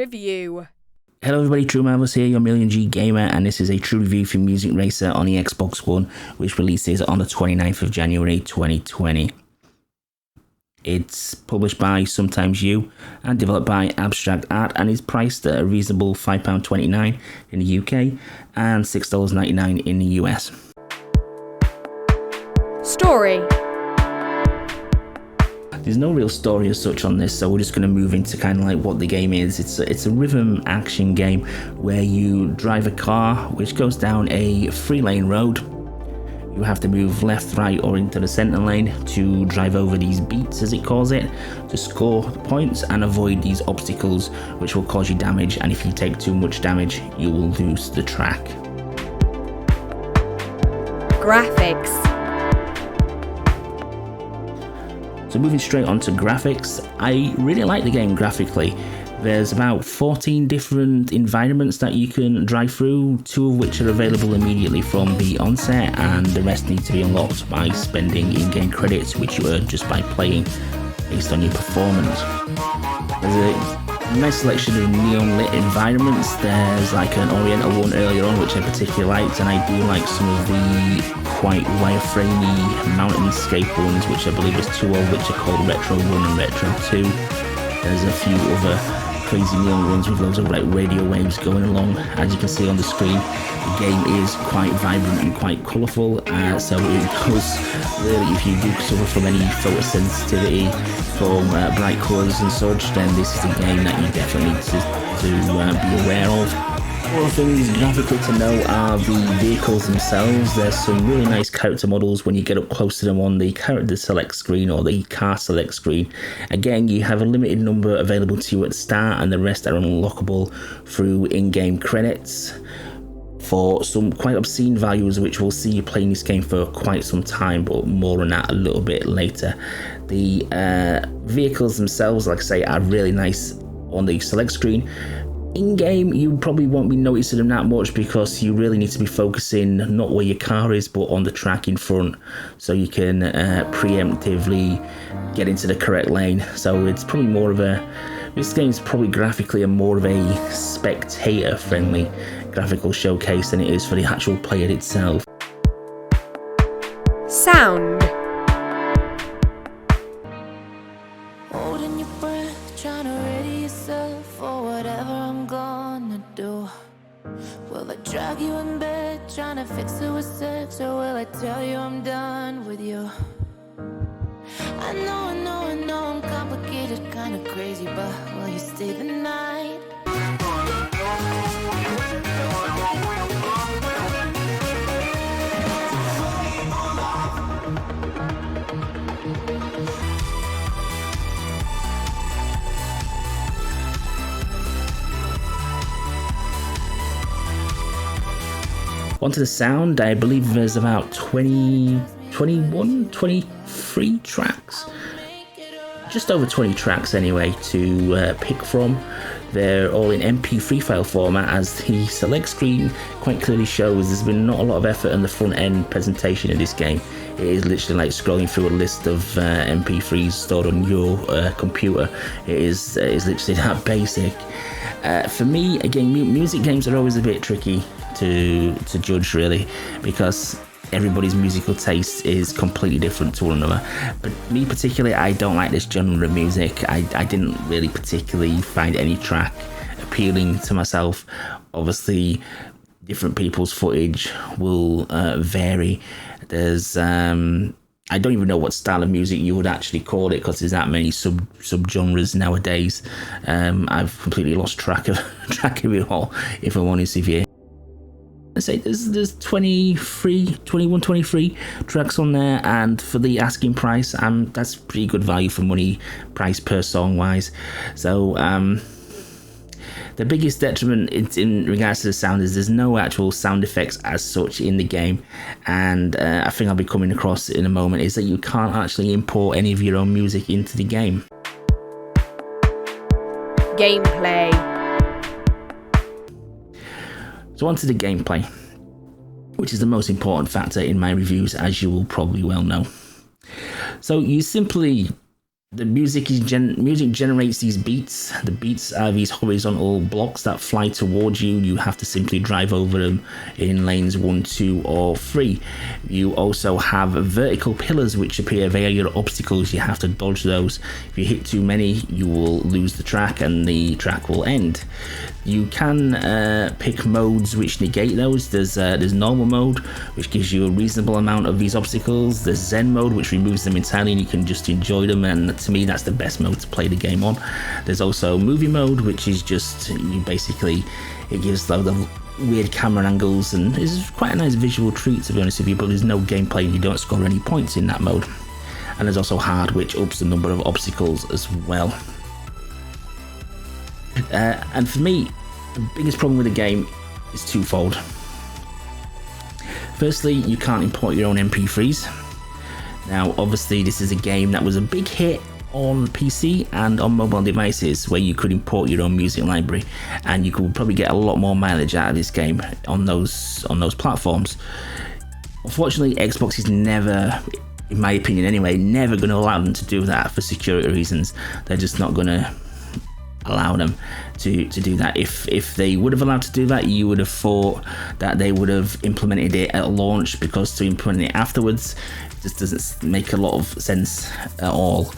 Review. Hello everybody, True Marvelous here, your Million G Gamer, and this is a true review for Music Racer on the Xbox One, which releases on the 29th of January 2020. It's published by Sometimes You and developed by Abstract Art and is priced at a reasonable £5.29 in the UK and $6.99 in the US. Story. There's no real story as such on this, so we're just going to move into kind of like what the game is. It's a rhythm action game where you drive a car which goes down a 3-lane road. You have to move left, right, or into the center lane to drive over these beats, as it calls it, to score points and avoid these obstacles which will cause you damage, and if you take too much damage you will lose the track. Graphics. So moving straight on to graphics, I really like the game graphically. There's about 14 different environments that you can drive through, 2 of which are available immediately from the onset, and the rest need to be unlocked by spending in-game credits, which you earn just by playing based on your performance. There's a nice selection of neon-lit environments. There's like an Oriental one earlier on, which I particularly liked, and I do like some of the quite wireframey mountainscape ones, which I believe there's 2 of, which are called Retro 1 and Retro 2. There's a few other crazy neon ones with loads of like radio waves going along. As you can see on the screen, the game is quite vibrant and quite colourful, so it does really, if you do suffer from any photosensitivity from bright colours and such, then this is a game that you definitely need to be aware of. Other things graphically to know are the vehicles themselves. There's some really nice character models when you get up close to them on the character select screen or the car select screen. Again, you have a limited number available to you at the start, and the rest are unlockable through in-game credits for some quite obscene values, which will see you playing this game for quite some time, but more on that a little bit later. The vehicles themselves, like I say, are really nice on the select screen. In-game, you probably won't be noticing them that much because you really need to be focusing not where your car is, but on the track in front, so you can preemptively get into the correct lane. So it's probably more of this game's probably graphically more of a spectator-friendly graphical showcase than it is for the actual player itself. Sound. Holding your breath, trying to ready yourself for whatever I'm gonna do. Will I drag you in bed, trying to fix it with sex, or will I tell you I'm done with you? I know I'm complicated, kinda crazy, but will you stay the night? Onto the sound, I believe there's about 23 tracks. Just over 20 tracks anyway to pick from. They're all in MP3 file format, as the select screen quite clearly shows. There's been not a lot of effort in the front end presentation of this game. It is literally like scrolling through a list of MP3s stored on your computer. It is literally that basic. For me, again, music games are always a bit tricky to judge, really, because everybody's musical taste is completely different to one another. But me particularly, I don't like this genre of music. I didn't really particularly find any track appealing to myself. Obviously, different people's footage will vary. There's I don't even know what style of music you would actually call it, because there's that many sub-genres nowadays. I've completely lost track of it all, if I'm honest with you. I say there's 23 tracks on there, and for the asking price, that's pretty good value for money, price per song wise. So the biggest detriment in regards to the sound is there's no actual sound effects as such in the game, and I think I'll be coming across in a moment, is that you can't actually import any of your own music into the game. Gameplay. So onto the gameplay, which is the most important factor in my reviews, as you will probably well know. So you simply The music generates these beats. The beats are these horizontal blocks that fly towards you. You have to simply drive over them in lanes 1, 2, or 3. You also have vertical pillars which appear via your obstacles. You have to dodge those. If you hit too many, you will lose the track and the track will end. You can pick modes which negate those. There's normal mode, which gives you a reasonable amount of these obstacles. There's Zen mode, which removes them entirely and you can just enjoy them, and to me that's the best mode to play the game on. There's also movie mode, which is just, it gives the weird camera angles and is quite a nice visual treat, to be honest with you, but there's no gameplay and you don't score any points in that mode. And there's also hard, which ups the number of obstacles as well. And for me, the biggest problem with the game is twofold. Firstly, you can't import your own MP3s. Now, obviously, this is a game that was a big hit on PC and on mobile devices, where you could import your own music library, and you could probably get a lot more mileage out of this game on those platforms. Unfortunately, Xbox is never, in my opinion anyway, never going to allow them to do that for security reasons. They're just not going to allow them to do that. If they would have allowed to do that, you would have thought that they would have implemented it at launch, because to implement it afterwards just doesn't make a lot of sense at all.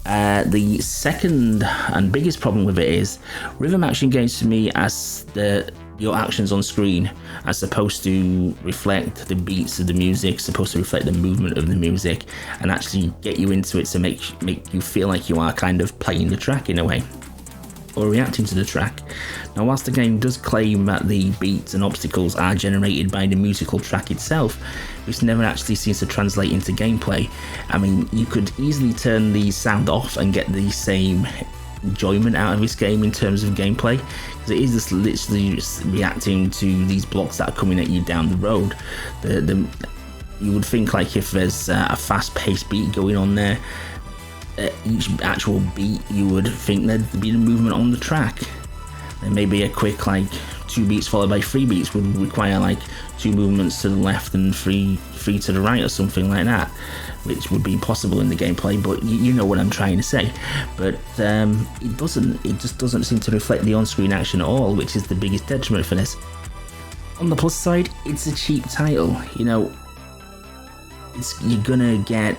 The second and biggest problem with it is rhythm action games, to me, as your actions on screen are supposed to reflect the beats of the music, supposed to reflect the movement of the music, and actually get you into it to make you feel like you are kind of playing the track in a way, or reacting to the track. Now, whilst the game does claim that the beats and obstacles are generated by the musical track itself, this never actually seems to translate into gameplay. I mean, you could easily turn the sound off and get the same enjoyment out of this game in terms of gameplay, because it is just literally just reacting to these blocks that are coming at you down the road. You would think, like, if there's a fast-paced beat going on there, each actual beat, you would think there'd be the movement on the track. There may be a quick, like, 2 beats followed by 3 beats would require like 2 movements to the left and 3 to the right or something like that, which would be possible in the gameplay, but you know what I'm trying to say. But it just doesn't seem to reflect the on-screen action at all, which is the biggest detriment for this. On the plus side, it's a cheap title. You know, you're gonna get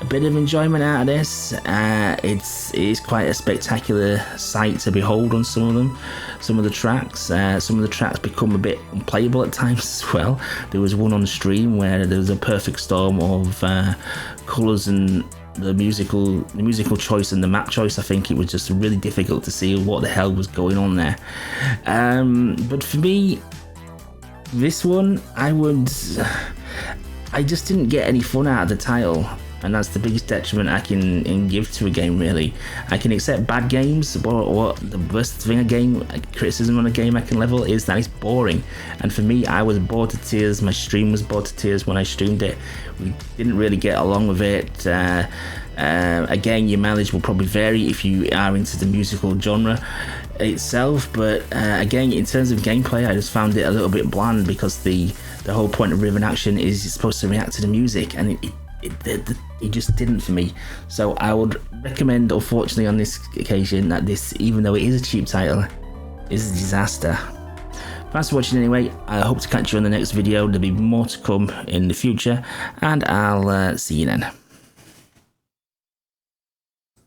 a bit of enjoyment out of this. It is quite a spectacular sight to behold on some of the tracks. Some of the tracks become a bit unplayable at times as well. There was one on stream where there was a perfect storm of colours and the musical choice and the map choice. I think it was just really difficult to see what the hell was going on there. But for me, this one, I just didn't get any fun out of the title. And that's the biggest detriment I can give to a game, really. I can accept bad games, but what the worst thing criticism on a game I can level is that it's boring. And for me, I was bored to tears. My stream was bored to tears when I streamed it. We didn't really get along with it. Again, your mileage will probably vary if you are into the musical genre itself, but again, in terms of gameplay, I just found it a little bit bland, because the whole point of rhythm action is you're supposed to react to the music, and it just didn't for me. So I would recommend, unfortunately on this occasion, that this, even though it is a cheap title, is a disaster. Thanks for watching anyway. I hope to catch you on the next video. There'll be more to come in the future, and I'll see you then.